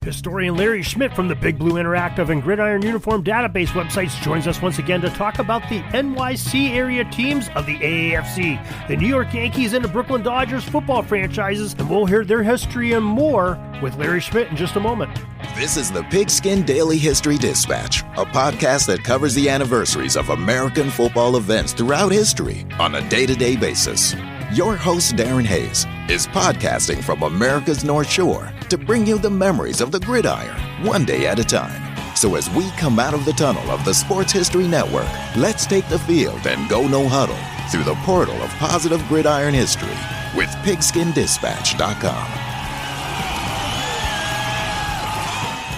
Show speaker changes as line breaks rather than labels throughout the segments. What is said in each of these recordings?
Historian Larry Schmidt from the Big Blue Interactive and Gridiron Uniform Database websites joins us once again to talk about the NYC area teams of the AAFC, the New York Yankees and the Brooklyn Dodgers football franchises, and we'll hear their history and more with Larry Schmidt in just a moment.
This is the Pigskin Daily History Dispatch, a podcast that covers the anniversaries of American football events throughout history on a day-to-day basis. Your host, Darren Hayes, is podcasting from America's North Shore to bring you the memories of the gridiron, one day at a time. So as we come out of the tunnel of the Sports History Network, let's take the field and go no huddle through the portal of positive gridiron history with pigskindispatch.com.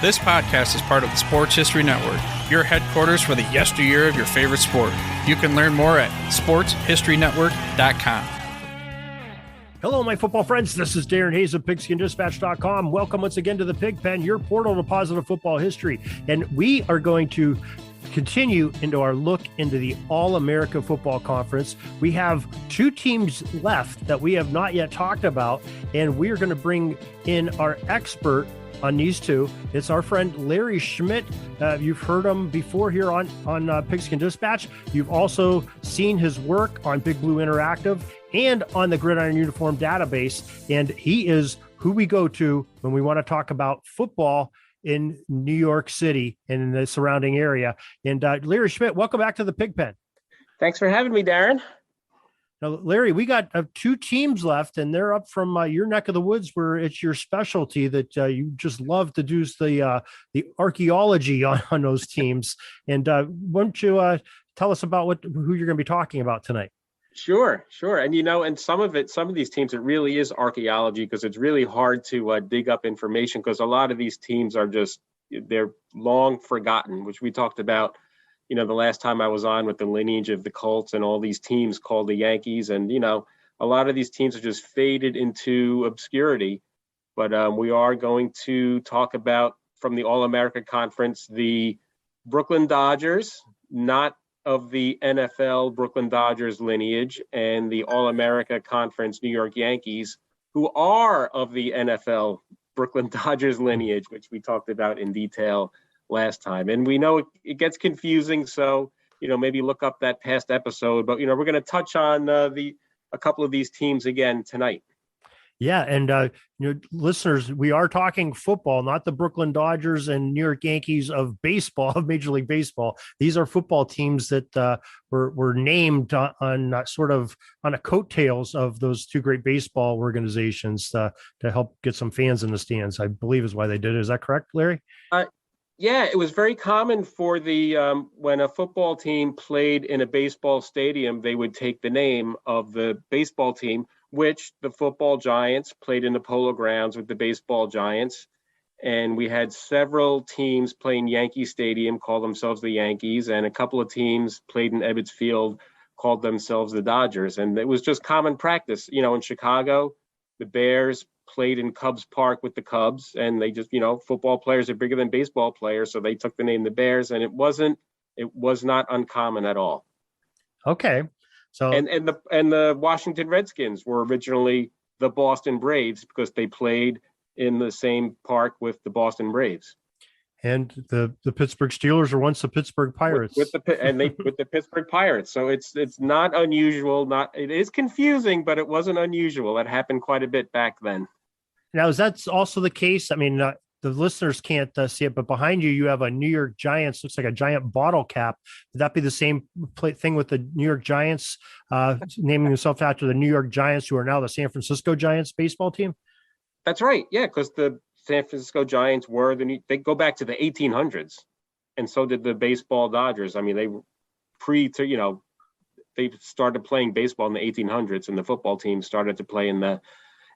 This podcast is part of the Sports History Network, your headquarters for the yesteryear of your favorite sport. You can learn more at sportshistorynetwork.com.
Hello, my football friends. This is Darren Hayes of pigskindispatch.com. Welcome once again to the Pig Pen, your portal to positive football history. And we are going to continue into our look into the All-America Football Conference. We have two teams left that we have not yet talked about, and we are going to bring in our expert on these two. It's our friend Larry Schmidt. You've heard him before here on Pigskin Dispatch. You've also seen his work on Big Blue Interactive and on the Gridiron Uniform Database. And he is who we go to when we want to talk about football in New York City and in the surrounding area. And Larry Schmidt, welcome back to the Pig Pen.
Thanks for having me, Darren.
Now, Larry, we got two teams left, and they're up from your neck of the woods, where it's your specialty that you just love to do the archaeology on those teams. And why don't you tell us about who you're going to be talking about tonight?
Sure. And and some of these teams, it really is archaeology, because it's really hard to dig up information, because a lot of these teams are they're long forgotten, which we talked about the last time I was on with the lineage of the Colts and all these teams called the Yankees. And, a lot of these teams are just faded into obscurity. But we are going to talk about, from the All-America Conference, the Brooklyn Dodgers, not of the NFL Brooklyn Dodgers lineage, and the All-America Conference New York Yankees, who are of the NFL Brooklyn Dodgers lineage, which we talked about in detail last time. And we know it gets confusing, so maybe look up that past episode, but we're going to touch on a couple of these teams again tonight.
Yeah, and listeners, we are talking football, not the Brooklyn Dodgers and New York Yankees of baseball, of Major League Baseball. These are football teams that were named on sort of on a coattails of those two great baseball organizations to help get some fans in the stands, I believe is why they did it. Is that correct, Larry?
Yeah, it was very common for when a football team played in a baseball stadium, they would take the name of the baseball team, which the football Giants played in the Polo Grounds with the baseball Giants. And we had several teams playing Yankee Stadium, called themselves the Yankees, and a couple of teams played in Ebbets Field, called themselves the Dodgers. And it was just common practice. In Chicago, the Bears played in Cubs Park with the Cubs, and they just, football players are bigger than baseball players, so they took the name the Bears, and it was not uncommon at all.
Okay. So
and the Washington Redskins were originally the Boston Braves, because they played in the same park with the Boston Braves.
And the Pittsburgh Steelers are once the Pittsburgh Pirates.
With the Pittsburgh Pirates. So it's not unusual. It is confusing, but it wasn't unusual. It happened quite a bit back then.
Now, is that also the case? I mean, the listeners can't see it, but behind you have a New York Giants, looks like a giant bottle cap. Would that be the same thing with the New York Giants naming themselves after the New York Giants, who are now the San Francisco Giants baseball team? That's
right. Yeah, because the San Francisco Giants they go back to the 1800s, and so did the baseball Dodgers. I mean, they started playing baseball in the 1800s, and the football team started to play in the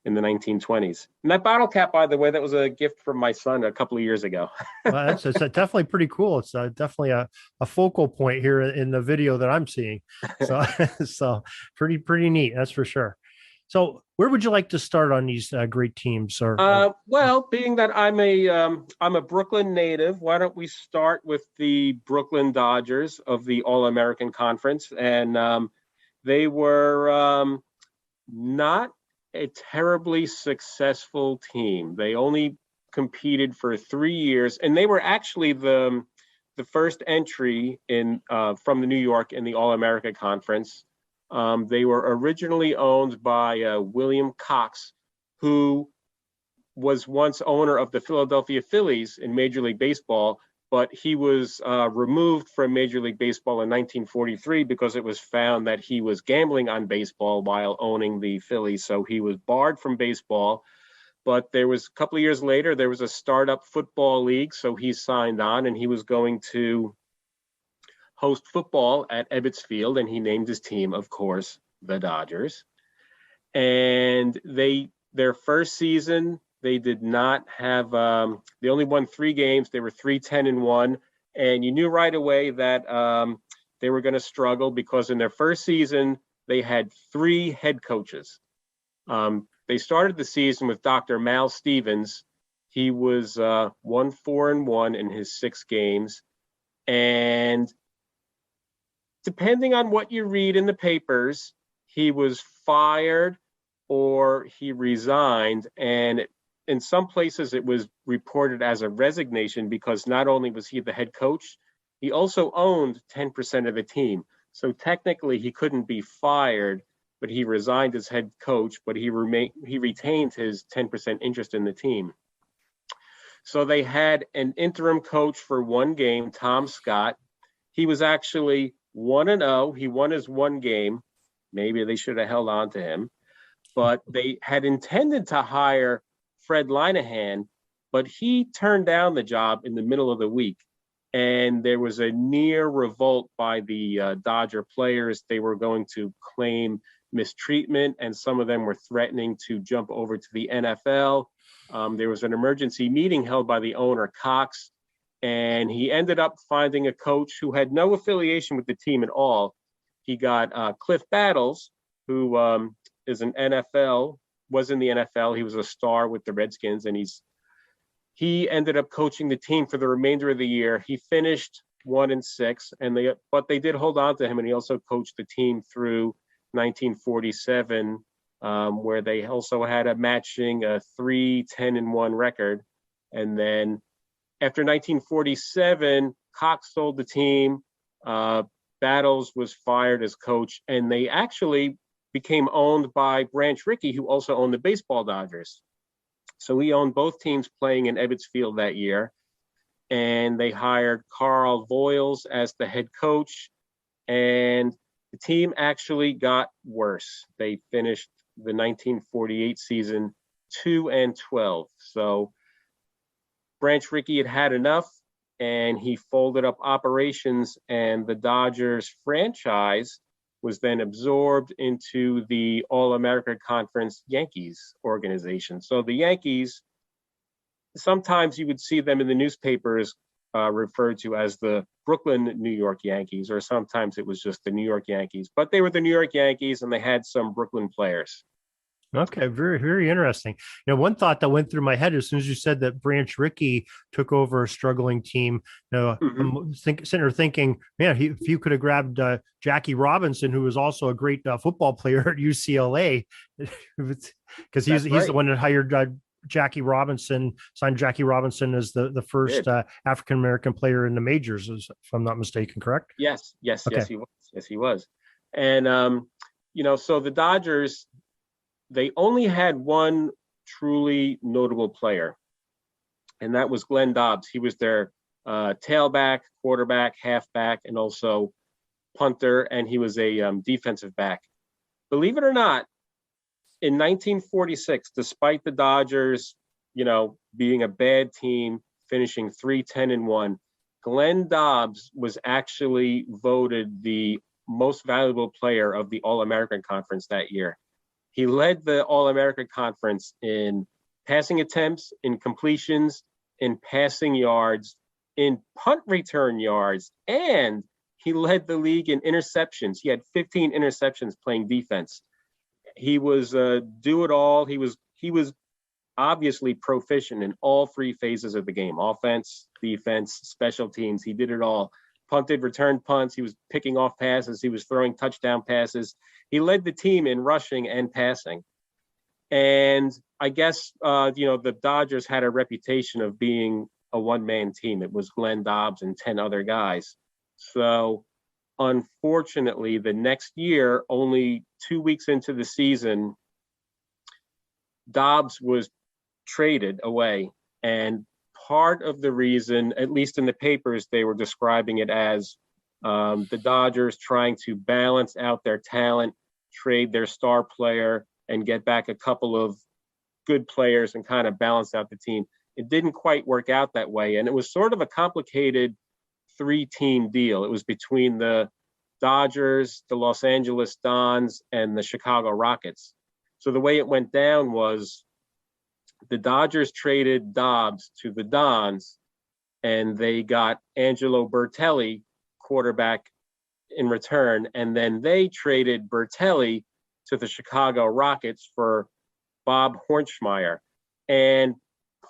1920s. And that bottle cap, by the way, that was a gift from my son a couple of years ago.
Well, it's definitely pretty cool. It's definitely a focal point here in the video that I'm seeing. So pretty neat. That's for sure. So where would you like to start on these great teams?
Well, being that I'm a Brooklyn native, why don't we start with the Brooklyn Dodgers of the All-American Conference? And they were not a terribly successful team. They only competed for 3 years, and they were actually the first entry in from the New York in the All-America Conference. They were originally owned by William Cox, who was once owner of the Philadelphia Phillies in Major League Baseball, but he was removed from Major League Baseball in 1943 because it was found that he was gambling on baseball while owning the Phillies. So he was barred from baseball. But there was a couple of years later, there was a startup football league. So he signed on and he was going to host football at Ebbets Field. And he named his team, of course, the Dodgers. And their first season, they did not have, they only won 3 games. They were 3-10-1. And you knew right away that they were going to struggle because in their first season, they had 3 head coaches. They started the season with Dr. Mal Stevens. He was 1-4-1 in his 6 games. And depending on what you read in the papers, he was fired or he resigned. And in some places, it was reported as a resignation because not only was he the head coach, he also owned 10% of the team. So technically, he couldn't be fired, but he resigned as head coach, but he retained his 10% interest in the team. So they had an interim coach for 1 game, Tom Scott. He was actually 1-0. He won his 1 game. Maybe they should have held on to him. But they had intended to hire Fred Linehan, but he turned down the job in the middle of the week. And there was a near revolt by the Dodger players. They were going to claim mistreatment, and some of them were threatening to jump over to the NFL. There was an emergency meeting held by the owner, Cox, and he ended up finding a coach who had no affiliation with the team at all. He got Cliff Battles, who was in the NFL. He was a star with the Redskins, and he ended up coaching the team for the remainder of the year. He finished 1-6, but they did hold on to him, and he also coached the team through 1947, where they also had a matching 3-10-1 record. And then after 1947, Cox sold the team. Battles was fired as coach, and they actually became owned by Branch Rickey, who also owned the baseball Dodgers. So he owned both teams playing in Ebbets Field that year. And they hired Carl Voiles as the head coach. And the team actually got worse. They finished the 1948 season 2-12. So Branch Rickey had enough, and he folded up operations, and the Dodgers franchise was then absorbed into the All-America Conference Yankees organization. So the Yankees, sometimes you would see them in the newspapers referred to as the Brooklyn New York Yankees, or sometimes it was just the New York Yankees. But they were the New York Yankees, and they had some Brooklyn players.
Okay, very, very interesting. One thought that went through my head as soon as you said that Branch Rickey took over a struggling team, I'm sitting there thinking, man, if you could have grabbed Jackie Robinson, who was also a great football player at UCLA, because he's the one that hired Jackie Robinson, signed Jackie Robinson as the first African-American player in the majors, if I'm not mistaken, correct?
Yes, okay. Yes, he was. And, so the Dodgers, they only had one truly notable player, and that was Glenn Dobbs. He was their tailback, quarterback, halfback, and also punter, and he was a defensive back. Believe it or not, in 1946, despite the Dodgers, being a bad team, finishing 3-10-1, Glenn Dobbs was actually voted the most valuable player of the All-American Conference that year. He led the All-American Conference in passing attempts, in completions, in passing yards, in punt return yards, and he led the league in interceptions. He had 15 interceptions playing defense. He was do-it-all. He was obviously proficient in all 3 phases of the game: offense, defense, special teams. He did it all. Punted, returned punts. He was picking off passes. He was throwing touchdown passes. He led the team in rushing and passing. And I guess, the Dodgers had a reputation of being a one-man team. It was Glenn Dobbs and 10 other guys. So unfortunately, the next year, only 2 weeks into the season, Dobbs was traded away. And part of the reason, at least in the papers, they were describing it as the Dodgers trying to balance out their talent, trade their star player, and get back a couple of good players and kind of balance out the team. It didn't quite work out that way. And it was sort of a complicated 3-team deal. It was between the Dodgers, the Los Angeles Dons, and the Chicago Rockets. So the way it went down was the Dodgers traded Dobbs to the Dons, and they got Angelo Bertelli, quarterback, in return. And then they traded Bertelli to the Chicago Rockets for Bob Hornschmeyer. And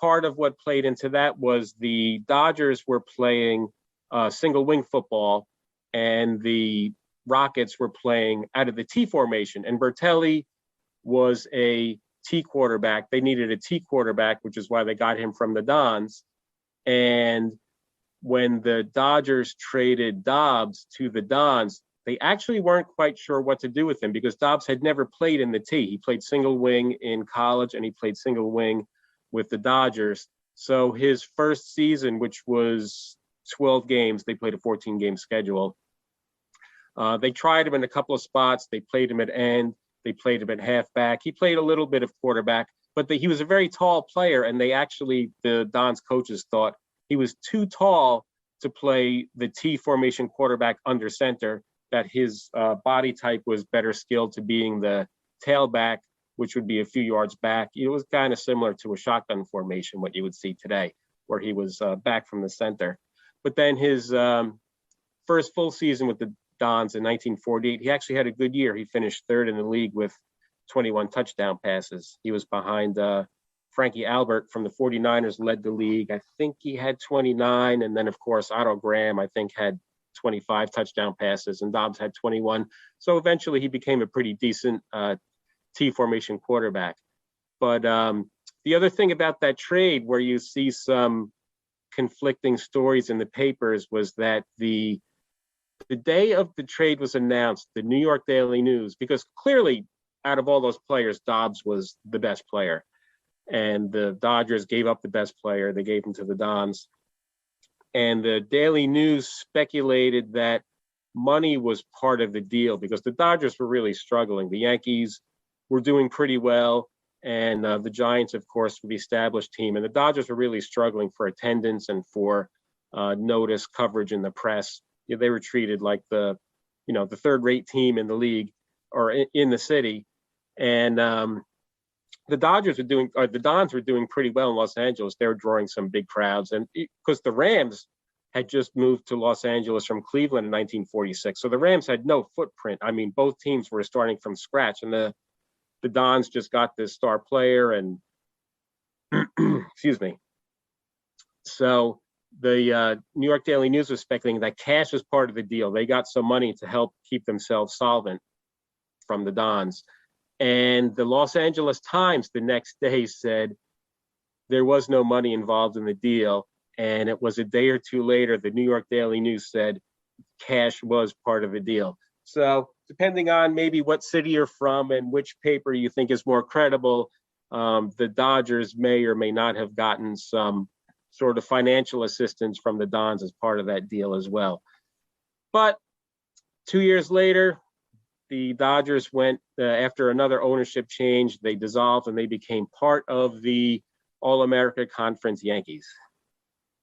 part of what played into that was the Dodgers were playing single wing football, and the Rockets were playing out of the T formation. And Bertelli was a T quarterback. They needed a T quarterback, which is why they got him from the Dons. And when the Dodgers traded Dobbs to the Dons, they actually weren't quite sure what to do with him because Dobbs had never played in the T. He played single wing in college, and he played single wing with the Dodgers. So his first season, which was 12 games, they played a 14-game schedule. They tried him in a couple of spots. They played him at end. They played him at halfback. He played a little bit of quarterback, but he was a very tall player, and the Dons coaches thought he was too tall to play the T formation quarterback under center, that his body type was better skilled to being the tailback, which would be a few yards back. It was kind of similar to a shotgun formation, what you would see today, where he was back from the center. But then his first full season with the Dons in 1948, he actually had a good year. He finished third in the league with 21 touchdown passes. He was behind Frankie Albert from the 49ers, led the league. I think he had 29. And then, of course, Otto Graham, I think, had 25 touchdown passes, and Dobbs had 21. So eventually he became a pretty decent T formation quarterback. But the other thing about that trade, where you see some conflicting stories in the papers, was that the day of the trade was announced, the New York Daily News, because clearly out of all those players, Dobbs was the best player, and the Dodgers gave up the best player. They gave him to the Dons. And the Daily News speculated that money was part of the deal because the Dodgers were really struggling. The Yankees were doing pretty well, and the Giants, of course, were the established team. And the Dodgers were really struggling for attendance and for notice, coverage in the press. They were treated like the third-rate team in the league or in the city. And the Dons were doing pretty well in Los Angeles. They were drawing some big crowds, and because the Rams had just moved to Los Angeles from Cleveland in 1946, so the Rams had no footprint. I mean, both teams were starting from scratch, and the Dons just got this star player, and excuse me. So the New York Daily News was speculating that cash was part of the deal. They got some money to help keep themselves solvent from the Dons. And the Los Angeles Times the next day said there was no money involved in the deal. And it was a day or two later, the New York Daily News said cash was part of the deal. So depending on maybe what city you're from and which paper you think is more credible, the Dodgers may or may not have gotten some sort of financial assistance from the Dons as part of that deal as well. But 2 years later, the Dodgers went after another ownership change. They dissolved and they became part of the All-America Conference Yankees.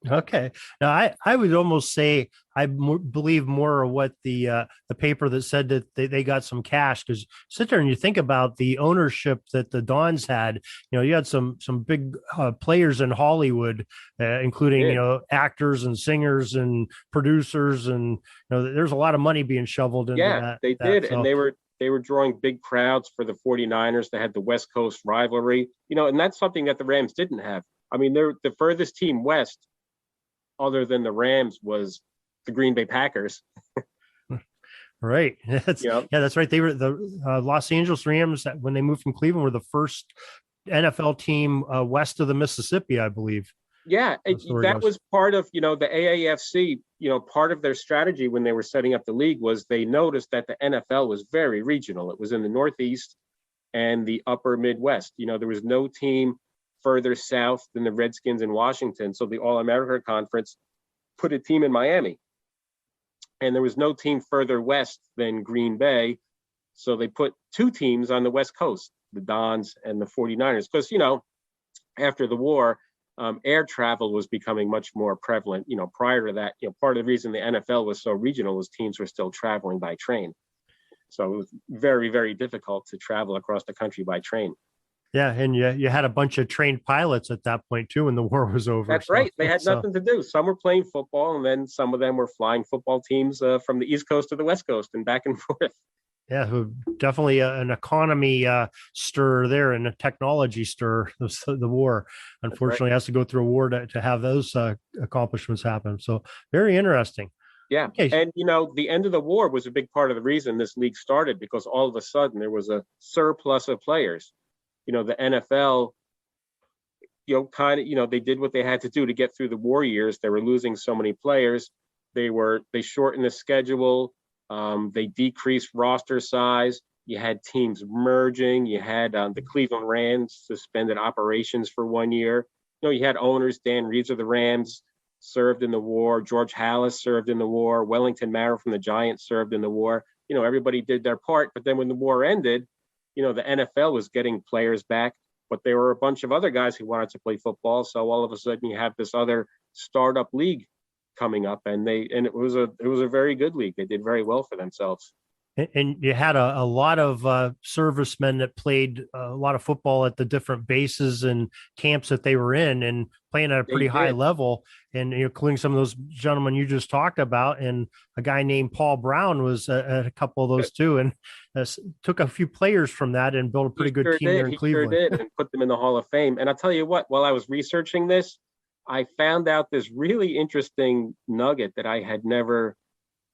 Okay. Now, I would almost say I believe more of what the paper that said that they got some cash, because sit there and you think about the ownership that the Dons had. You had some big players in Hollywood, including actors and singers and producers, and there's a lot of money being shoveled into that.
Yeah, they did, and they were drawing big crowds for the 49ers. They had the West Coast rivalry, and that's something that the Rams didn't have. I mean, they're the furthest team west, other than the Rams, was the Green Bay Packers.
Right. That's right. They were the Los Angeles Rams when they moved from Cleveland were the first NFL team west of the Mississippi, I believe.
Yeah, that was part of, the AAFC, part of their strategy when they were setting up the league was they noticed that the NFL was very regional. It was in the Northeast and the upper Midwest. There was no team further south than the Redskins in Washington. So the All-America Conference put a team in Miami. And there was no team further west than Green Bay. So they put two teams on the West Coast, the Dons and the 49ers. Because, after the war, air travel was becoming much more prevalent. Prior to that, part of the reason the NFL was so regional was teams were still traveling by train. So it was very, very difficult to travel across the country by train.
Yeah, and you had a bunch of trained pilots at that point too when the war was over.
That's right. They had nothing to do. Some were playing football, and then some of them were flying football teams from the East Coast to the West Coast and back and forth.
Yeah, definitely an economy stir there and a technology stir. The war, unfortunately, has to go through a war to have those accomplishments happen. So very interesting.
Yeah. Okay. And, the end of the war was a big part of the reason this league started, because all of a sudden there was a surplus of players. The NFL, they did what they had to do to get through the war years. They were losing so many players. They shortened the schedule. They decreased roster size. You had teams merging. You had the Cleveland Rams suspended operations for 1 year. You had owners. Dan Reeves of the Rams served in the war. George Halas served in the war. Wellington Mara from the Giants served in the war. Everybody did their part. But then when the war ended, the NFL was getting players back, but there were a bunch of other guys who wanted to play football. So all of a sudden you have this other startup league coming up, and it was a very good league. They did very well for themselves.
And you had a lot of servicemen that played a lot of football at the different bases and camps that they were in and playing at a pretty high level, and including some of those gentlemen you just talked about. And a guy named Paul Brown was at a couple of those too, and took a few players from that and built a pretty good team there in Cleveland.
He sure did, and put them in the Hall of Fame. And I'll tell you what, while I was researching this, I found out this really interesting nugget that I had never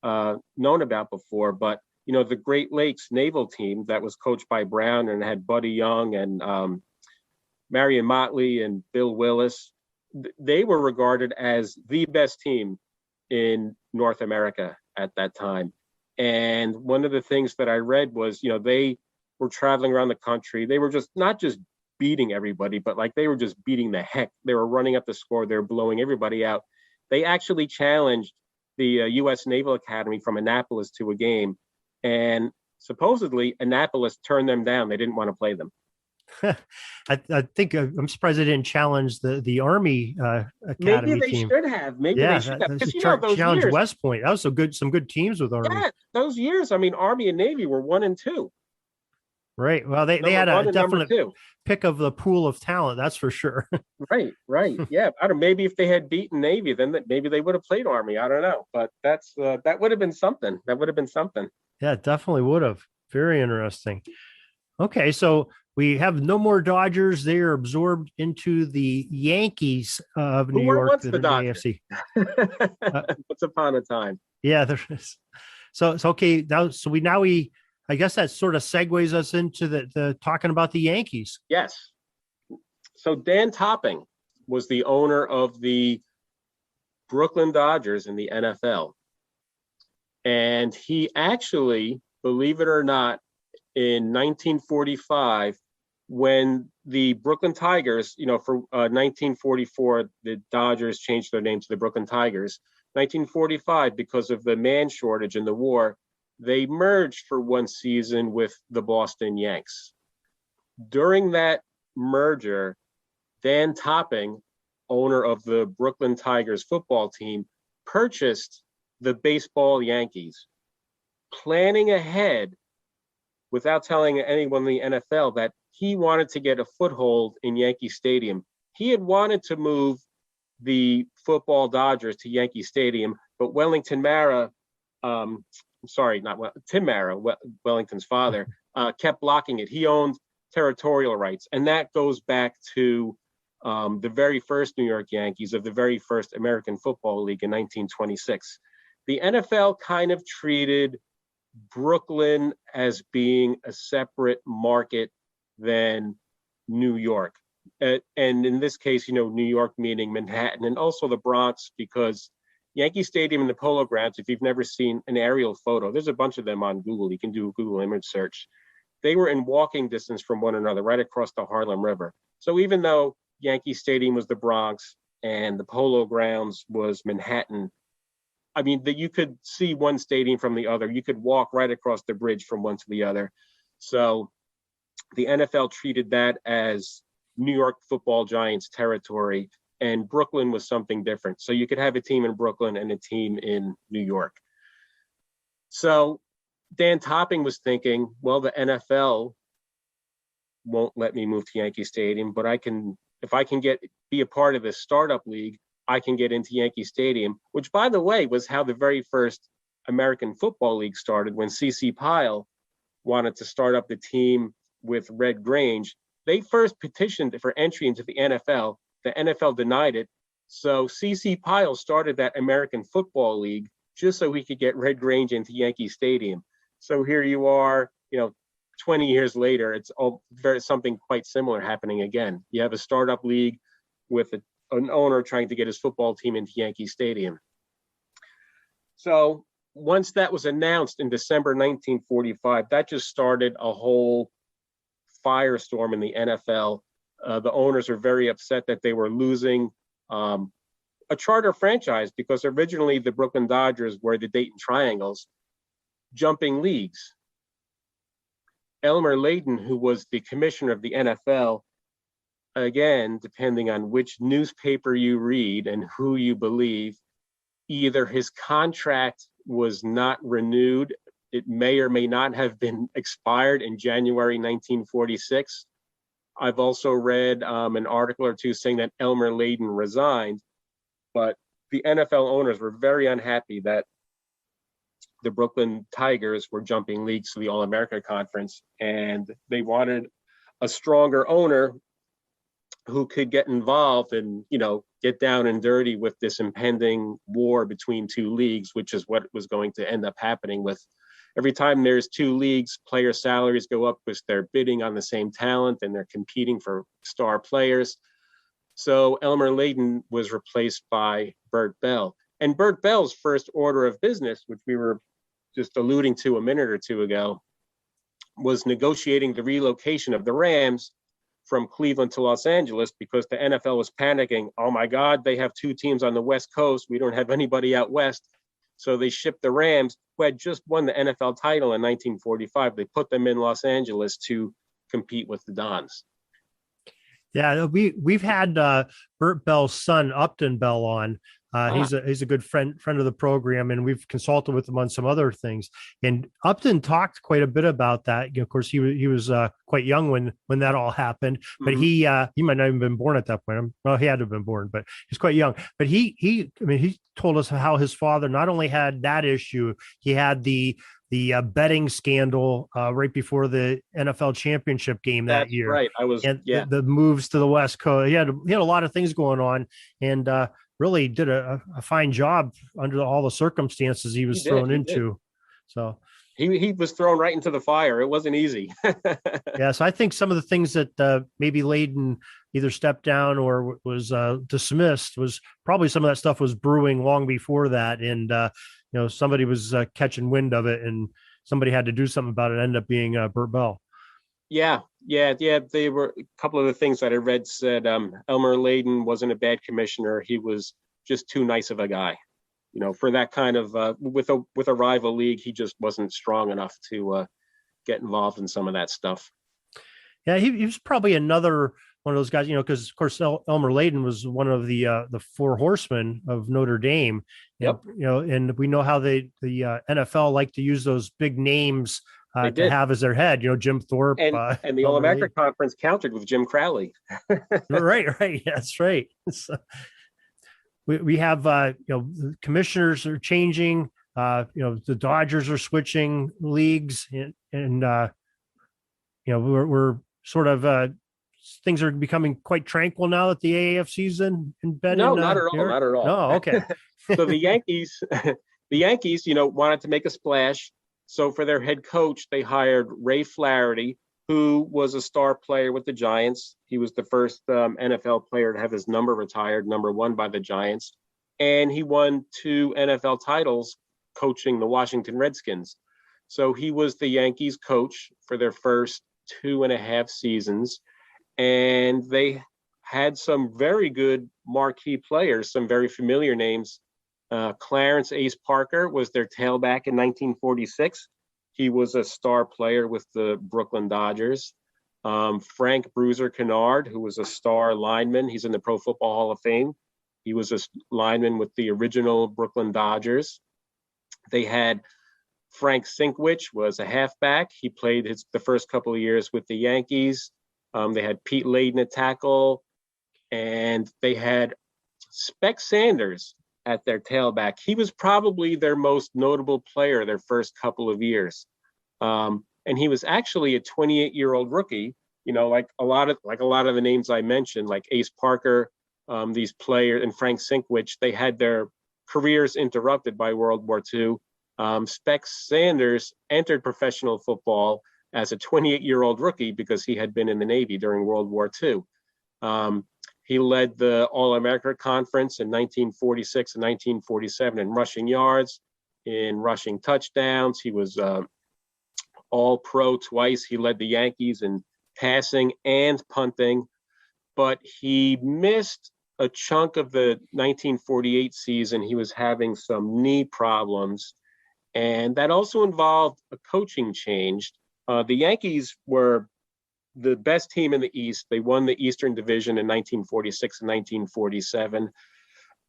known about before. But the Great Lakes naval team that was coached by Brown and had Buddy Young and Marion Motley and Bill Willis, they were regarded as the best team in North America at that time. And one of the things that I read was, they were traveling around the country. They were not just beating everybody, but they were just beating the heck. They were running up the score. They were blowing everybody out. They actually challenged the U.S. Naval Academy from Annapolis to a game. And supposedly Annapolis turned them down. They didn't want to play them.
I think I'm surprised they didn't challenge the Army Academy
Maybe they
team.
should have. Maybe they should have. Because
challenge
years,
West Point. That was some good teams with Army.
Yeah, those years. I mean, Army and Navy were 1 and 2.
Right. Well, they had a definite pick of the pool of talent. That's for sure.
Right. Yeah. I don't. Maybe if they had beaten Navy, then maybe they would have played Army. I don't know. But that would have been something.
Yeah, it definitely would have. Very interesting. Okay, so we have no more Dodgers. They are absorbed into the Yankees of New York.
What's the Dodgers? AFC. Once upon a time.
Yeah, there is. So okay. Now we I guess that sort of segues us into the talking about the Yankees.
Yes. So Dan Topping was the owner of the Brooklyn Dodgers in the NFL. And he actually, believe it or not, in 1945, when the Brooklyn Tigers, for 1944, the Dodgers changed their name to the Brooklyn Tigers. 1945, because of the man shortage in the war, they merged for one season with the Boston Yanks. During that merger, Dan Topping, owner of the Brooklyn Tigers football team, purchased the baseball Yankees, planning ahead without telling anyone in the NFL that he wanted to get a foothold in Yankee Stadium. He had wanted to move the football Dodgers to Yankee Stadium, but Wellington Mara, Tim Mara, Wellington's father, kept blocking it. He owned territorial rights, and that goes back to the very first New York Yankees of the very first American Football League in 1926. The NFL kind of treated Brooklyn as being a separate market than New York. And in this case, New York meaning Manhattan, and also the Bronx, because Yankee Stadium and the Polo Grounds, if you've never seen an aerial photo, there's a bunch of them on Google. You can do a Google image search. They were in walking distance from one another right across the Harlem River. So even though Yankee Stadium was the Bronx and the Polo Grounds was Manhattan, I mean, that you could see one stadium from the other. You could walk right across the bridge from one to the other. So the NFL treated that as New York Football Giants territory, and Brooklyn was something different. So you could have a team in Brooklyn and a team in New York. So Dan Topping was thinking, well, the NFL won't let me move to Yankee Stadium, but if I can be a part of this startup league, I can get into Yankee Stadium, which, by the way, was how the very first American Football League started, when C.C. Pyle wanted to start up the team with Red Grange. They first petitioned for entry into the NFL. The NFL denied it. So C.C. Pyle started that American Football League just so he could get Red Grange into Yankee Stadium. So here you are, 20 years later, it's something quite similar happening again. You have a startup league with an owner trying to get his football team into Yankee Stadium. So once that was announced in December 1945, that just started a whole firestorm in the NFL. The owners were very upset that they were losing a charter franchise, because originally the Brooklyn Dodgers were the Dayton Triangles, jumping leagues. Elmer Layden, who was the commissioner of the NFL, again, depending on which newspaper you read and who you believe, either his contract was not renewed, it may or may not have been expired in January 1946. I've also read an article or two saying that Elmer Layden resigned, but the NFL owners were very unhappy that the Brooklyn Tigers were jumping leagues to the All-America Conference, and they wanted a stronger owner who could get involved and, get down and dirty with this impending war between two leagues, which is what was going to end up happening. With every time there's two leagues, player salaries go up because they're bidding on the same talent and they're competing for star players. So Elmer Layden was replaced by Bert Bell. And Bert Bell's first order of business, which we were just alluding to a minute or two ago, was negotiating the relocation of the Rams from Cleveland to Los Angeles, because the NFL was panicking. Oh my God, they have two teams on the West Coast. We don't have anybody out West. So they shipped the Rams, who had just won the NFL title in 1945. They put them in Los Angeles to compete with the Dons.
Yeah, we've had Bert Bell's son, Upton Bell, on. He's a good friend of the program, and we've consulted with him on some other things. And Upton talked quite a bit about that. Of course, he was quite young when that all happened, but he might not even been born at that point. Well, he had to have been born, but he's quite young. But he told us how his father not only had that issue, he had the betting scandal right before the NFL championship game that year.
Right.
The moves to the West Coast. He had a lot of things going on, and really did a fine job under all the circumstances he was thrown into. So
he was thrown right into the fire. It wasn't easy.
Yes, I think some of the things that maybe Layden either stepped down or was dismissed was probably some of that stuff was brewing long before that. And, somebody was catching wind of it, and somebody had to do something about it. It ended up being Bert Bell.
Yeah. They were a couple of the things that I read said Elmer Layden wasn't a bad commissioner. He was just too nice of a guy. For that kind of with a rival league, he just wasn't strong enough to get involved in some of that stuff.
Yeah, he was probably another one of those guys, because of course Elmer Layden was one of the four horsemen of Notre Dame.
Yep.
And we know how the NFL like to use those big names to have as their head. Jim Thorpe
and the All-America Conference countered with Jim Crowley.
Right. That's right. So we have the commissioners are changing. The Dodgers are switching leagues, and we're sort of things are becoming quite tranquil now that the AAFC's in bed.
No, not at all. Not at all.
Oh, okay.
So the Yankees, wanted to make a splash. So for their head coach, they hired Ray Flaherty, who was a star player with the Giants. He was the first NFL player to have his number retired, number 1 by the Giants. And he won 2 NFL titles coaching the Washington Redskins. So he was the Yankees coach for their first 2.5 seasons. And they had some very good marquee players, some very familiar names. Clarence Ace Parker was their tailback in 1946. He was a star player with the Brooklyn Dodgers. Frank Bruiser Kennard, who was a star lineman. He's in the Pro Football Hall of Fame. He was a lineman with the original Brooklyn Dodgers. They had Frank Sinkwich, was a halfback. He played the first couple of years with the Yankees. They had Pete Layden at tackle, and they had Speck Sanders at their tailback. He was probably their most notable player their first couple of years. And he was actually a 28-year-old rookie, like a lot of the names I mentioned, like Ace Parker, these players, and Frank Sinkwich. They had their careers interrupted by World War II. Speck Sanders entered professional football as a 28-year-old rookie because he had been in the Navy during World War II. He led the All-America Conference in 1946 and 1947 in rushing yards, in rushing touchdowns. He was All-Pro twice. He led the Yankees in passing and punting, but he missed a chunk of the 1948 season. He was having some knee problems, and that also involved a coaching change. The Yankees were the best team in the East. They won the Eastern Division in 1946 and 1947,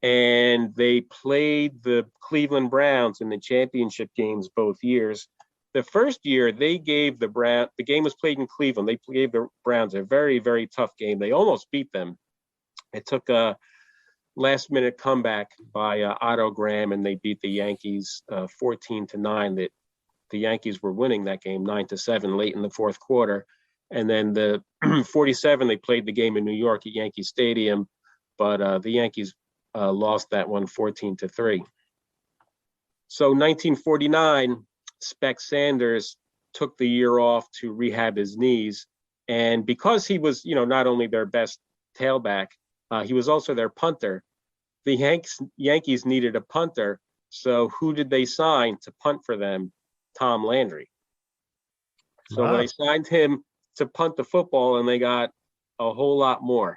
and they played the Cleveland Browns in the championship games both years. The first year, they gave the game was played in Cleveland. They gave the Browns a very, very tough game. They almost beat them. It took a last-minute comeback by Otto Graham, and they beat the Yankees 14-9. The Yankees were winning that game 9-7 late in the fourth quarter. And then the 47, they played the game in New York at Yankee Stadium, but the Yankees lost that one 14-3. So 1949, Speck Sanders took the year off to rehab his knees. And because he was, not only their best tailback, he was also their punter. The Yankees needed a punter. So who did they sign to punt for them? Tom Landry. So
Wow.
they signed him to punt the football, and they got a whole lot more.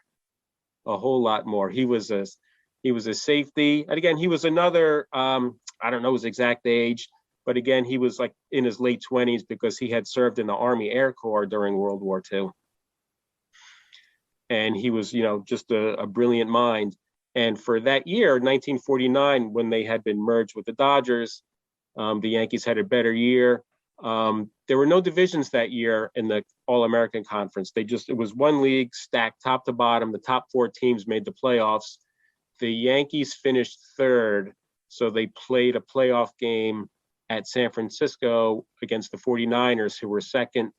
He was a safety. And again, he was another, I don't know his exact age, but again, he was like in his late 20s because he had served in the Army Air Corps during World War II. And he was, just a brilliant mind. And for that year, 1949, when they had been merged with the Dodgers, the Yankees had a better year. There were no divisions that year in the All-American Conference. It was one league stacked top to bottom. The top 4 teams made the playoffs. The Yankees finished 3rd, so they played a playoff game at San Francisco against the 49ers, who were 2nd,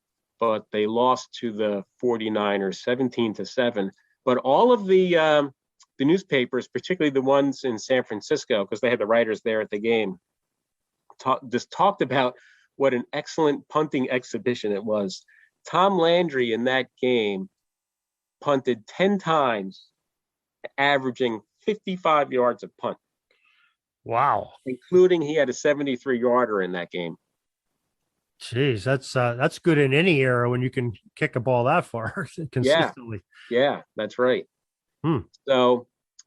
but they lost to the 49ers 17-7. But all of the newspapers, particularly the ones in San Francisco, because they had the writers there at the game, talked about what an excellent punting exhibition it was. Tom Landry in that game punted 10 times, averaging 55 yards a punt.
Wow.
Including he had a 73-yarder in that game.
Jeez, that's good in any era when you can kick a ball that far consistently.
Yeah, that's right.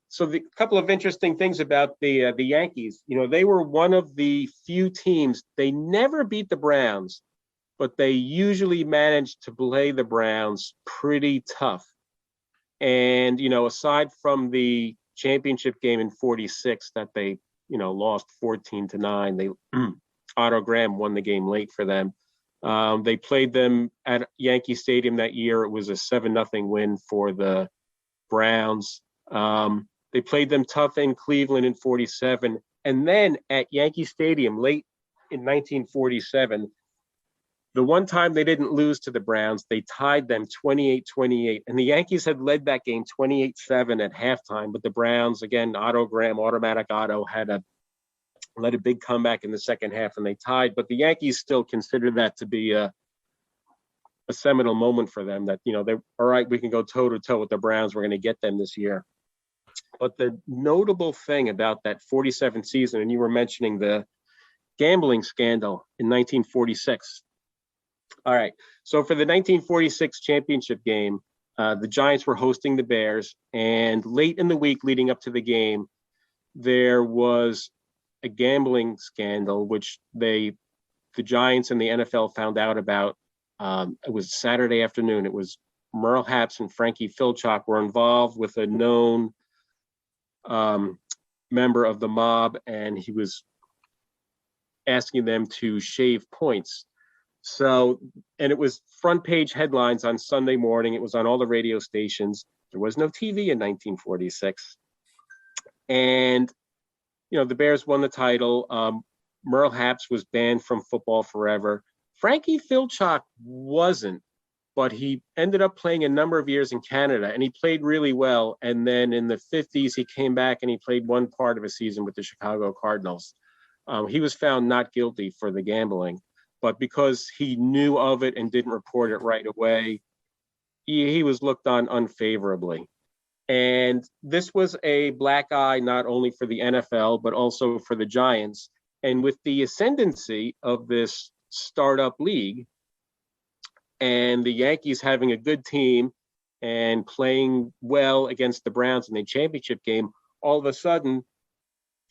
So the couple of interesting things about the Yankees, they were one of the few teams. They never beat the Browns, but they usually managed to play the Browns pretty tough. And, aside from the championship game in 46 that they, lost 14-9, Otto Graham won the game late for them. They played them at Yankee Stadium that year. It was a 7-0 win for the Browns. They played them tough in Cleveland in 47. And then at Yankee Stadium late in 1947, the one time they didn't lose to the Browns, they tied them 28-28. And the Yankees had led that game 28-7 at halftime. But the Browns, again, Otto Graham, automatic Otto, had a led a big comeback in the second half, and they tied. But the Yankees still consider that to be a seminal moment for them, that, they're all right, we can go toe-to-toe with the Browns. We're going to get them this year. But the notable thing about that 47 season, and you were mentioning the gambling scandal in 1946. All right. So for the 1946 championship game, the Giants were hosting the Bears, and late in the week leading up to the game, there was a gambling scandal, which the Giants and the NFL found out about. It was Saturday afternoon. It was Merle Happs and Frankie Filchock were involved with a known member of the mob, and he was asking them to shave points. So, and it was front page headlines on Sunday morning. It was on all the radio stations. There was no TV in 1946. And, the Bears won the title. Merle Happs was banned from football forever. Frankie Filchock wasn't, but he ended up playing a number of years in Canada, and he played really well. And then in the 50s, he came back and he played one part of a season with the Chicago Cardinals. He was found not guilty for the gambling, but because he knew of it and didn't report it right away, he was looked on unfavorably. And this was a black eye not only for the NFL, but also for the Giants. And with the ascendancy of this startup league and the Yankees having a good team and playing well against the Browns in the championship game, all of a sudden,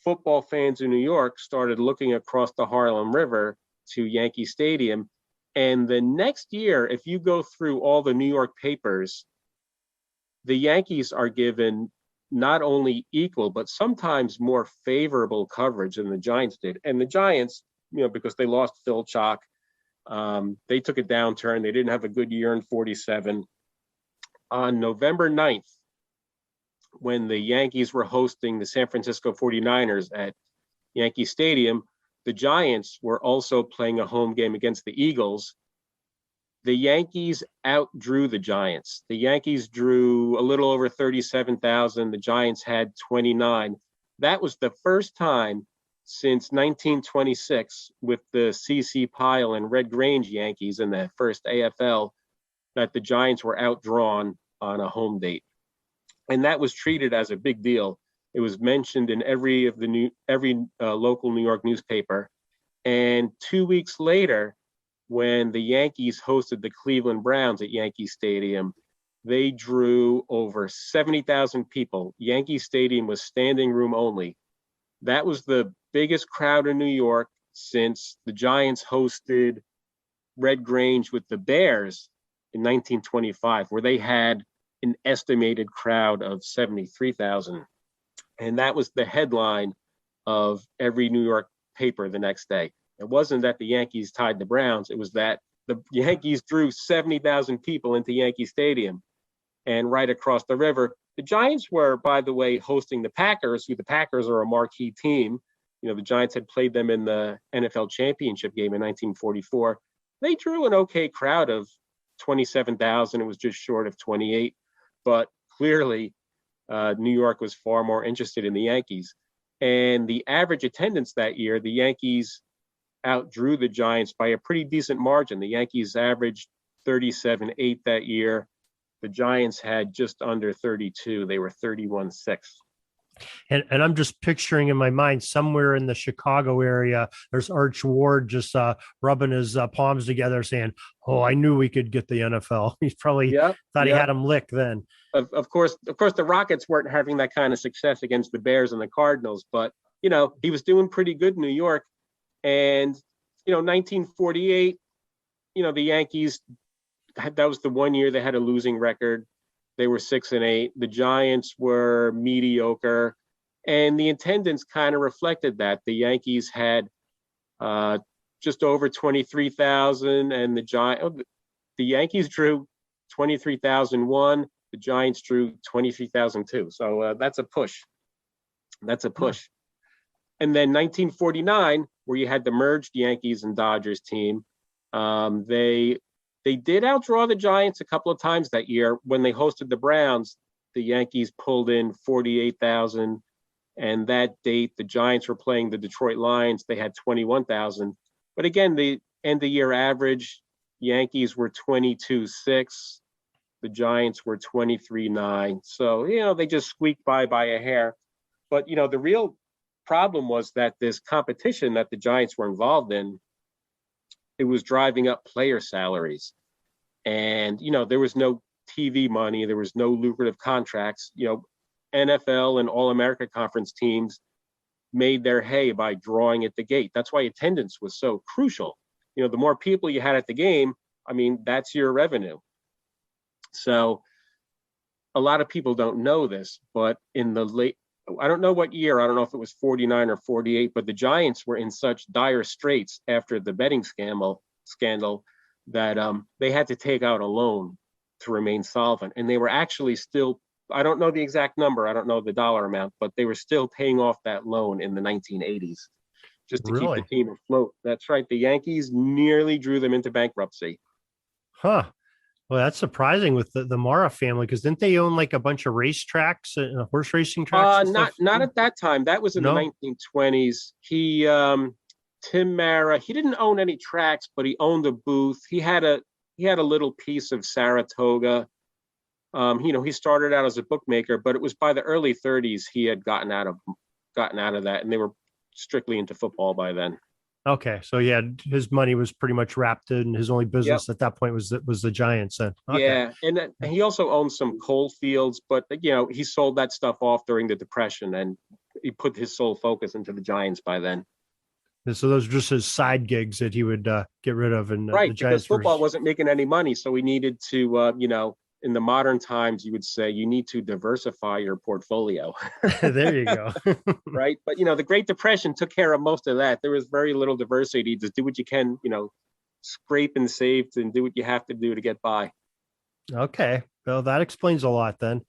football fans in New York started looking across the Harlem River to Yankee Stadium. And the next year, if you go through all the New York papers, the Yankees are given not only equal, but sometimes more favorable coverage than the Giants did. And the Giants, because they lost Filchock, they took a downturn. They didn't have a good year in 47. On November 9th, when the Yankees were hosting the San Francisco 49ers at Yankee Stadium, the Giants were also playing a home game against the Eagles. The Yankees outdrew the Giants. The Yankees drew a little over 37,000. The Giants had 29. That was the first time since 1926 with the C.C. Pyle and Red Grange Yankees in the first AFL that the Giants were outdrawn on a home date. And that was treated as a big deal. It was mentioned in every local New York newspaper. And 2 weeks later, when the Yankees hosted the Cleveland Browns at Yankee Stadium, they drew over 70,000 people. Yankee Stadium was standing room only. That was the biggest crowd in New York since the Giants hosted Red Grange with the Bears in 1925, where they had an estimated crowd of 73,000. And that was the headline of every New York paper the next day. It wasn't that the Yankees tied the Browns. It was that the Yankees drew 70,000 people into Yankee Stadium. And right across the river, the Giants were, by the way, hosting the Packers, who the Packers are a marquee team. The Giants had played them in the NFL championship game in 1944. They drew an okay crowd of 27,000. It was just short of 28. But clearly, New York was far more interested in the Yankees. And the average attendance that year, the Yankees outdrew the Giants by a pretty decent margin. The Yankees averaged 37.8 that year. The Giants had just under 32. They were 31.6.
And I'm just picturing in my mind somewhere in the Chicago area, there's Arch Ward just rubbing his palms together saying, oh, I knew we could get the NFL. He probably thought he had him licked then.
Of course, the Rockets weren't having that kind of success against the Bears and the Cardinals, but, he was doing pretty good in New York. And, 1948, the Yankees, that was the one year they had a losing record. They were 6-8. The Giants were mediocre, and the attendance kind of reflected that. The Yankees had just over 23,000, and the Yankees drew 23,001. The Giants drew 23,002. So that's a push. And then 1949, where you had the merged Yankees and Dodgers team, They did outdraw the Giants a couple of times that year. When they hosted the Browns, the Yankees pulled in 48,000 And that date, the Giants were playing the Detroit Lions. They had 21,000. But again, the end of year average, Yankees were 22.6. The Giants were 23.9. So, they just squeaked by a hair. But, the real problem was that this competition that the Giants were involved in, it was driving up player salaries. And, there was no TV money. There was no lucrative contracts. NFL and All-America Conference teams made their hay by drawing at the gate. That's why attendance was so crucial. The more people you had at the game, that's your revenue. So a lot of people don't know this, but in the late, I don't know what year, I don't know if it was 49 or 48, but the Giants were in such dire straits after the betting scandal that they had to take out a loan to remain solvent. And they were actually still, I don't know the exact number, I don't know the dollar amount, but they were still paying off that loan in the 1980s just to keep the team afloat. That's right. The Yankees nearly drew them into bankruptcy.
Huh. Well, that's surprising with the Mara family, because didn't they own like a bunch of racetracks, horse racing tracks?
Not at that time. That was in the 1920s. Tim Mara, he didn't own any tracks, but he owned a booth. He had a little piece of Saratoga. He started out as a bookmaker, but it was by the early 30s he had gotten out of that, and they were strictly into football by then.
Okay, so yeah, his money was pretty much wrapped in his only business at that point was the Giants. Then okay.
Yeah, and he also owned some coal fields, but he sold that stuff off during the Depression, and he put his sole focus into the Giants by then.
And so those were just his side gigs that he would get rid of, and
right,
the Giants
because football wasn't making any money, so he needed to, in the modern times, you would say you need to diversify your portfolio.
There you go.
Right. But, the Great Depression took care of most of that. There was very little diversity. Just do what you can, scrape and save and do what you have to do to get by.
Okay. Well, that explains a lot then.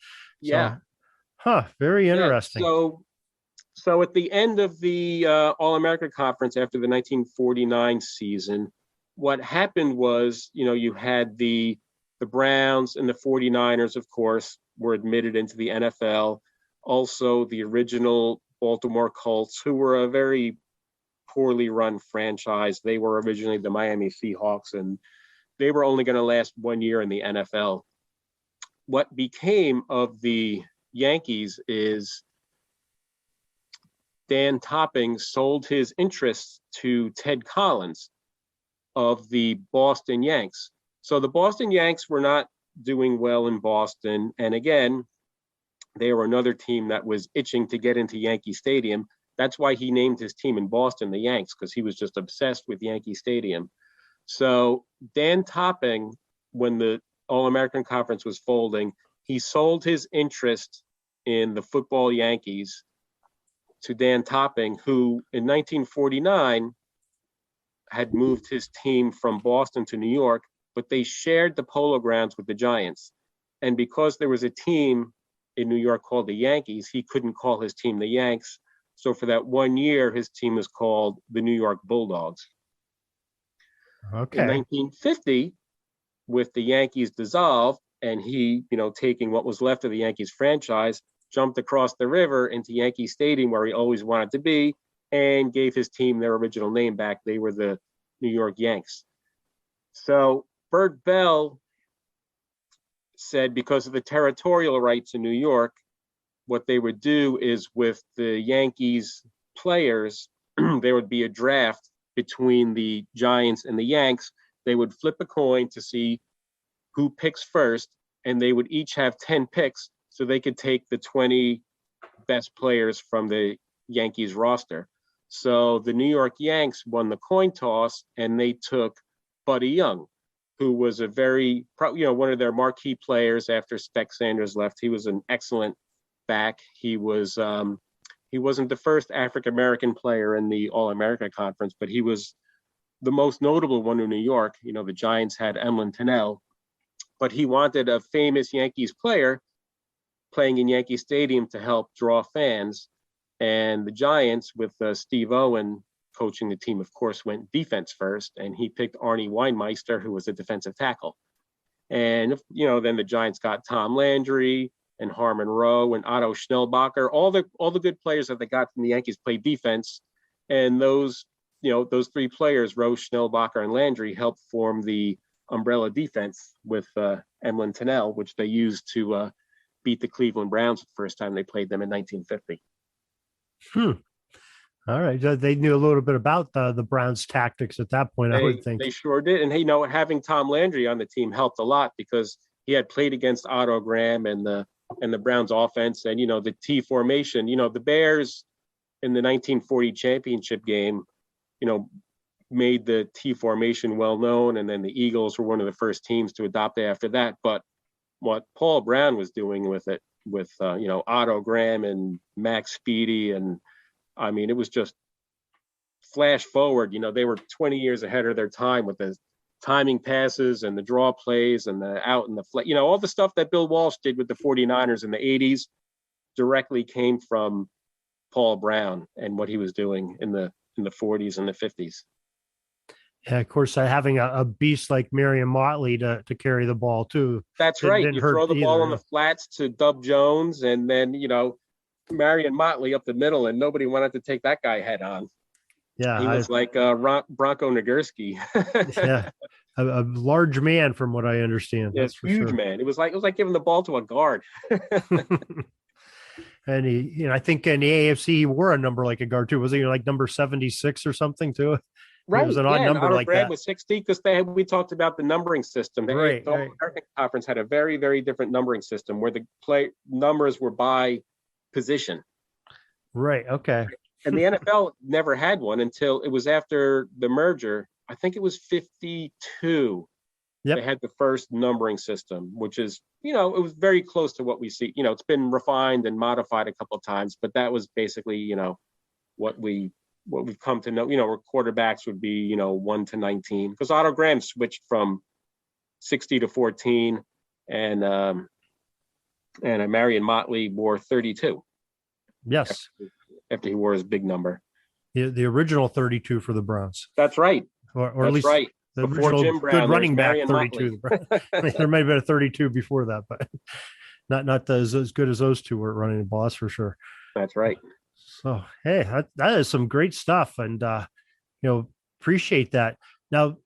Yeah.
Very interesting.
Yeah. So at the end of the All-America Conference after the 1949 season, what happened was, you had the Browns and the 49ers, of course, were admitted into the NFL. Also, the original Baltimore Colts, who were a very poorly run franchise. They were originally the Miami Seahawks, and they were only going to last 1 year in the NFL. What became of the Yankees is Dan Topping sold his interests to Ted Collins of the Boston Yanks. So the Boston Yanks were not doing well in Boston. And again, they were another team that was itching to get into Yankee Stadium. That's why he named his team in Boston the Yanks, because he was just obsessed with Yankee Stadium. So Dan Topping, when the All-American Conference was folding, he sold his interest in the football Yankees to Dan Topping, who in 1949 had moved his team from Boston to New York, but they shared the Polo Grounds with the Giants. And because there was a team in New York called the Yankees, he couldn't call his team the Yanks. So for that 1 year, his team was called the New York Bulldogs.
Okay.
In 1950, with the Yankees dissolved, and he, taking what was left of the Yankees franchise, jumped across the river into Yankee Stadium, where he always wanted to be, and gave his team their original name back. They were the New York Yanks. So Bert Bell said because of the territorial rights in New York, what they would do is with the Yankees players, there would be a draft between the Giants and the Yanks. They would flip a coin to see who picks first, and they would each have 10 picks, so they could take the 20 best players from the Yankees roster. So the New York Yanks won the coin toss, and they took Buddy Young, who was a very, one of their marquee players after Speck Sanders left. He was an excellent back. He wasn't the first African-American player in the All-America Conference, but he was the most notable one in New York. The Giants had Emlyn Tennell, but he wanted a famous Yankees player playing in Yankee Stadium to help draw fans. And the Giants, with Steve Owen coaching the team, of course, went defense first, and he picked Arnie Weinmeister, who was a defensive tackle. And, then the Giants got Tom Landry, and Harmon Rowe and Otto Schnellbacher. All the good players that they got from the Yankees played defense, and those three players, Rowe, Schnellbacher, and Landry, helped form the umbrella defense with Emlyn Tunnell, which they used to beat the Cleveland Browns the first time they played them in 1950.
All right. They knew a little bit about the Browns' tactics at that point, I would think.
They sure did. And, having Tom Landry on the team helped a lot because he had played against Otto Graham and the Browns offense and, the T formation. The Bears in the 1940 championship game, made the T formation well known. And then the Eagles were one of the first teams to adopt it after that. But what Paul Brown was doing with it, with, Otto Graham and Max Speedy, and I mean, it was just flash forward. They were 20 years ahead of their time with the timing passes and the draw plays and the out and the flat, all the stuff that Bill Walsh did with the 49ers in the 80s directly came from Paul Brown and what he was doing in the 40s and the 50s.
Yeah, of course, having a beast like Marion Motley to carry the ball too.
That's right. You throw the ball on the flats to Dub Jones, and then Marion Motley up the middle, and nobody wanted to take that guy head on.
Yeah,
he was like Bronco Nagurski.
Yeah, a large man, from what I understand.
Yeah, that's huge, man. It was like giving the ball to a guard.
And he, I think in the AAFC he wore a number like a guard too. Was he like number 76 or something too?
Right.
It was an odd number like
Brad
that.
Was 60 because we talked about the numbering system. The American Conference had a very, very different numbering system where the play numbers were by position.
Right. Okay.
And the NFL never had one until it was after the merger. I think it was 52. Yep. They had the first numbering system, which is, it was very close to what we see. It's been refined and modified a couple of times, but that was basically, what we've come to know, where quarterbacks would be, 1 to 19, because Otto Graham switched from 60 to 14 and Marion Motley wore 32.
Yes.
After he wore his big number.
The original 32 for the Browns.
That's right.
Or
That's
at least
right.
The
before
original
Jim Brown,
good running back
Marion
32. There might have been a 32 before that, but not as good as those two were running the ball, that's for sure.
That's right.
So, hey, that is some great stuff. And, appreciate that. Now,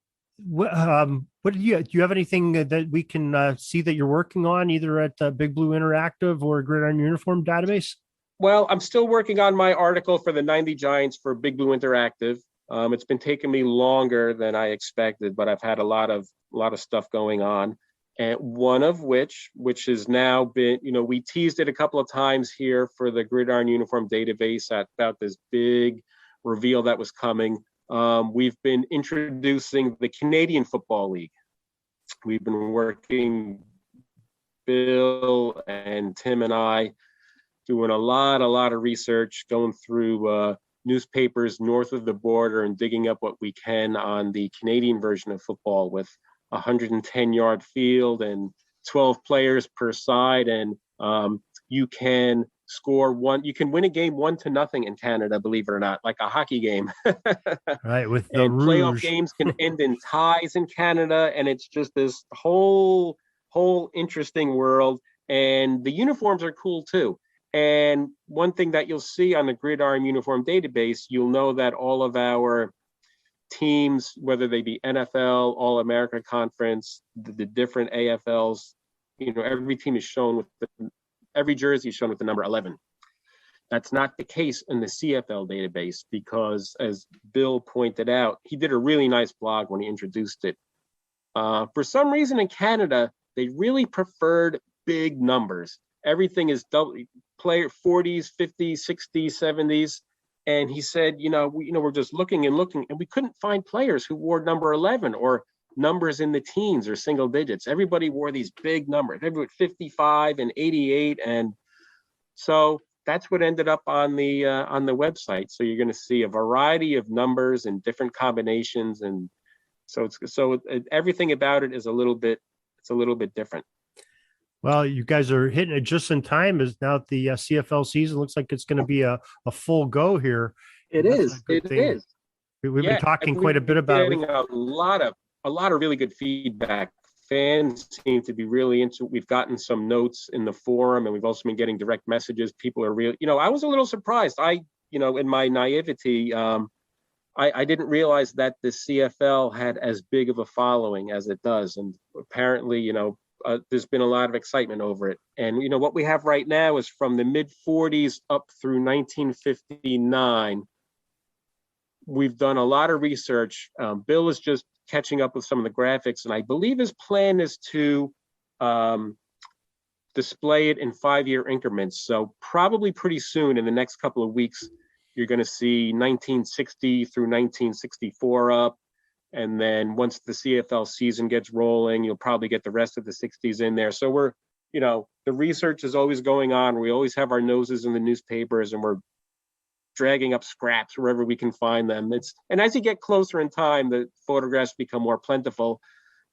what do you have anything that we can see that you're working on either at Big Blue Interactive or Gridiron Uniform Database?
Well, I'm still working on my article for the 90 Giants for Big Blue Interactive. It's been taking me longer than I expected, but I've had a lot of stuff going on. And one of which has now been, we teased it a couple of times here for the Gridiron Uniform Database about this big reveal that was coming. We've been introducing the Canadian Football League. We've been working, Bill and Tim and I, doing a lot of research, going through newspapers north of the border and digging up what we can on the Canadian version of football with 110-yard field and 12 players per side. And you can win a game 1-0 in Canada, believe it or not, like a hockey game.
Right. With the
and playoff games can end in ties in Canada. And it's just this whole interesting world. And the uniforms are cool too. And one thing that you'll see on the Gridiron Uniform Database, you'll know that all of our teams, whether they be NFL, All-America Conference, the different AFLs, every team is shown every jersey is shown with the number 11. That's not the case in the CFL database because, as Bill pointed out, he did a really nice blog when he introduced it. For some reason in Canada, they really preferred big numbers. Everything is double player 40s, 50s, 60s, 70s. And he said, we're just looking and we couldn't find players who wore number 11 or numbers in the teens or single digits. Everybody wore these big numbers, everybody 55 and 88. And so that's what ended up on the website. So you're going to see a variety of numbers and different combinations. And so everything about it is a little bit different.
Well, you guys are hitting it just in time as now the CFL season looks like it's going to be a full go here.
It is. We've
been talking quite a bit about
getting a lot of really good feedback fans seem to be really into it. We've gotten some notes in the forum, and we've also been getting direct messages. People are real. I was a little surprised. In my naivety, I didn't realize that the CFL had as big of a following as it does. And apparently, there's been a lot of excitement over it. And, what we have right now is from the mid 40s up through 1959. We've done a lot of research. Bill is just catching up with some of the graphics, and I believe his plan is to display it in 5-year increments. So probably pretty soon, in the next couple of weeks, you're going to see 1960 through 1964 up. And then once the CFL season gets rolling, you'll probably get the rest of the 60s in there. So we're, the research is always going on. We always have our noses in the newspapers, and we're dragging up scraps wherever we can find them. And as you get closer in time, the photographs become more plentiful.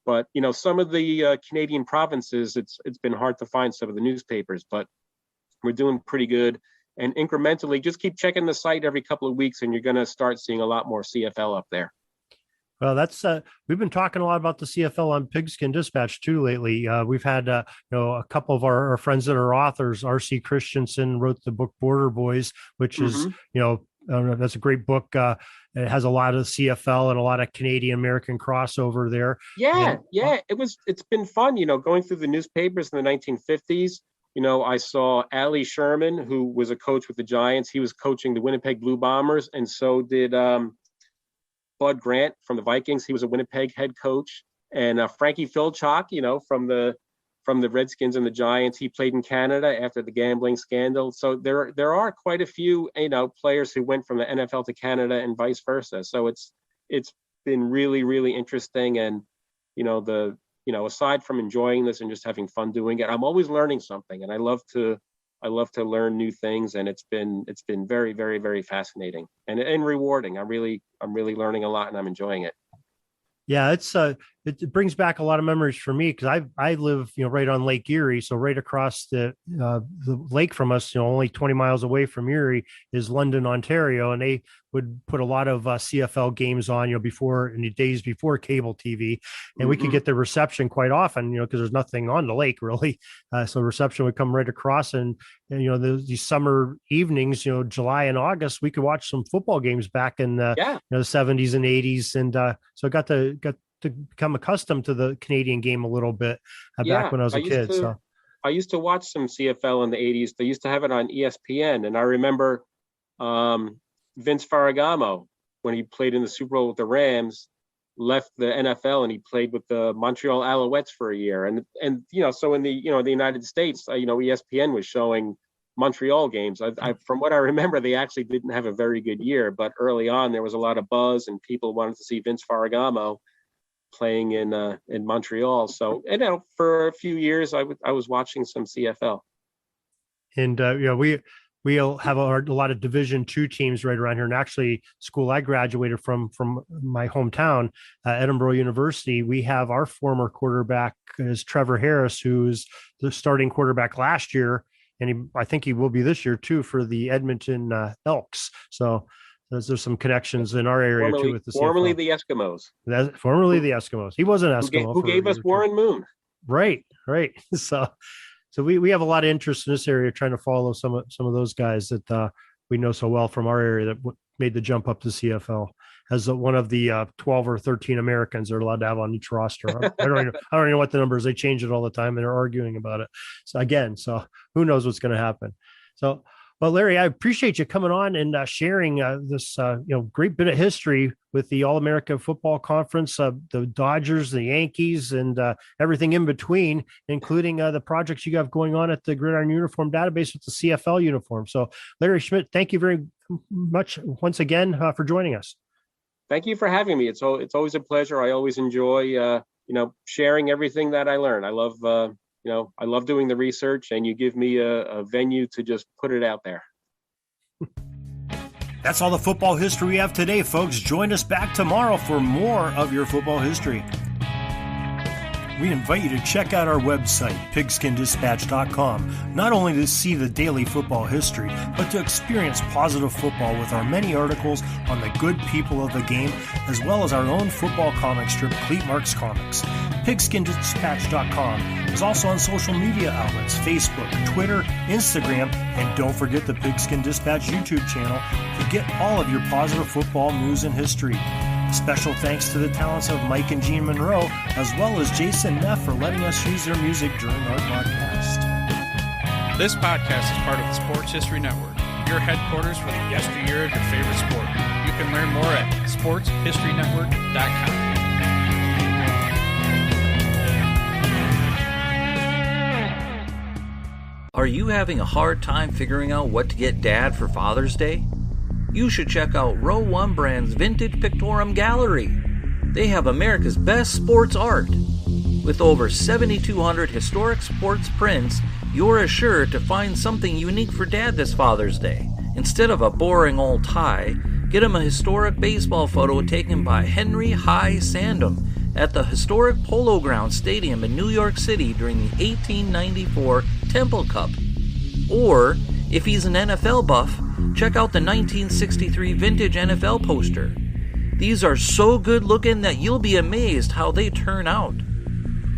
But, some of the Canadian provinces, it's been hard to find some of the newspapers, but we're doing pretty good. And incrementally, just keep checking the site every couple of weeks, and you're going to start seeing a lot more CFL up there.
Well, that's we've been talking a lot about the CFL on Pigskin Dispatch too lately. We've had a couple of our friends that are authors. R.C. Christensen wrote the book Border Boys, which is that's a great book. It has a lot of CFL and a lot of Canadian American crossover there. It's been fun. Going through the newspapers in the 1950s. I saw Ali Sherman, who was a coach with the Giants. He was coaching the Winnipeg Blue Bombers, and so did Bud Grant from the Vikings. He was a Winnipeg head coach. And Frankie Filchok, from the Redskins and the Giants. He played in Canada after the gambling scandal. So there are quite a few players who went from the NFL to Canada and vice versa. So it's been really, really interesting. And aside from enjoying this and just having fun doing it, I'm always learning something, and I love to learn new things, and it's been very, very, very fascinating and rewarding. I'm really learning a lot, and I'm enjoying it. Yeah, it brings back a lot of memories for me, because I live right on Lake Erie, so right across the lake from us, only 20 miles away from Erie is London, Ontario, and they would put a lot of CFL games on in the days before cable TV, and we could get the reception quite often, because there's nothing on the lake really, so reception would come right across, and these summer evenings, July and August, we could watch some football games back in the 70s and 80s, and so I got to become accustomed to the Canadian game a little bit back when I was a kid.
I used to watch some CFL in the 80s. They used to have it on ESPN, and I remember Vince Ferragamo, when he played in the Super Bowl with the Rams, left the NFL and he played with the Montreal Alouettes for a year. And so in the the United States, ESPN was showing Montreal games. From what I remember, they actually didn't have a very good year, but early on there was a lot of buzz and people wanted to see Vince Ferragamo playing in Montreal. So for a few years I was watching some CFL.
And we'll have a lot of Division II teams right around here. And actually, school I graduated from my hometown, Edinburgh University, we have our former quarterback is Trevor Harris, who's the starting quarterback last year, and I think he will be this year too for the Edmonton Elks. So there's some connections in our area too with the
formerly the Eskimos.
Formerly the Eskimos. He was an Eskimo.
Who gave us Warren Moon?
Right. So we have a lot of interest in this area, trying to follow some of those guys that we know so well from our area that made the jump up to CFL as one of the 12 or 13 Americans they're allowed to have on each roster. I don't even know what the numbers. They change it all the time, and they're arguing about it. So who knows what's going to happen? So. Well, Larry, I appreciate you coming on and sharing this great bit of history with the All-America Football Conference, the Dodgers, the Yankees, and everything in between, including the projects you have going on at the Gridiron Uniform Database with the CFL uniform. So, Larry Schmidt, thank you very much once again for joining us.
Thank you for having me. It's always a pleasure. I always enjoy sharing everything that I learn. I love doing the research, and you give me a venue to just put it out there.
That's all the football history we have today, folks. Join us back tomorrow for more of your football history. we invite you to check out our website, pigskindispatch.com, not only to see the daily football history, but to experience positive football with our many articles on the good people of the game, as well as our own football comic strip, Cleat Marks Comics. Pigskindispatch.com is also on social media outlets, Facebook, Twitter, Instagram, and don't forget the Pigskin Dispatch YouTube channel to get all of your positive football news and history. Special thanks to the talents of Mike and Gene Monroe, as well as Jason Neff for letting us use their music during our broadcast.
This podcast is part of the Sports History Network, your headquarters for the yesteryear of your favorite sport. You can learn more at sportshistorynetwork.com.
Are you having a hard time figuring out what to get Dad for Father's Day? You should check out Row 1 Brand's Vintage Pictorum Gallery. They have America's best sports art. With over 7,200 historic sports prints, you're assured to find something unique for Dad this Father's Day. Instead of a boring old tie, get him a historic baseball photo taken by Henry High Sandom at the historic Polo Grounds Stadium in New York City during the 1894 Temple Cup. Or, if he's an NFL buff, check out the 1963 vintage NFL poster. These are so good looking that you'll be amazed how they turn out.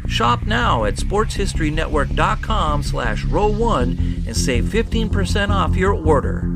Shop now at sportshistorynetwork.com/row1 and save 15% off your order.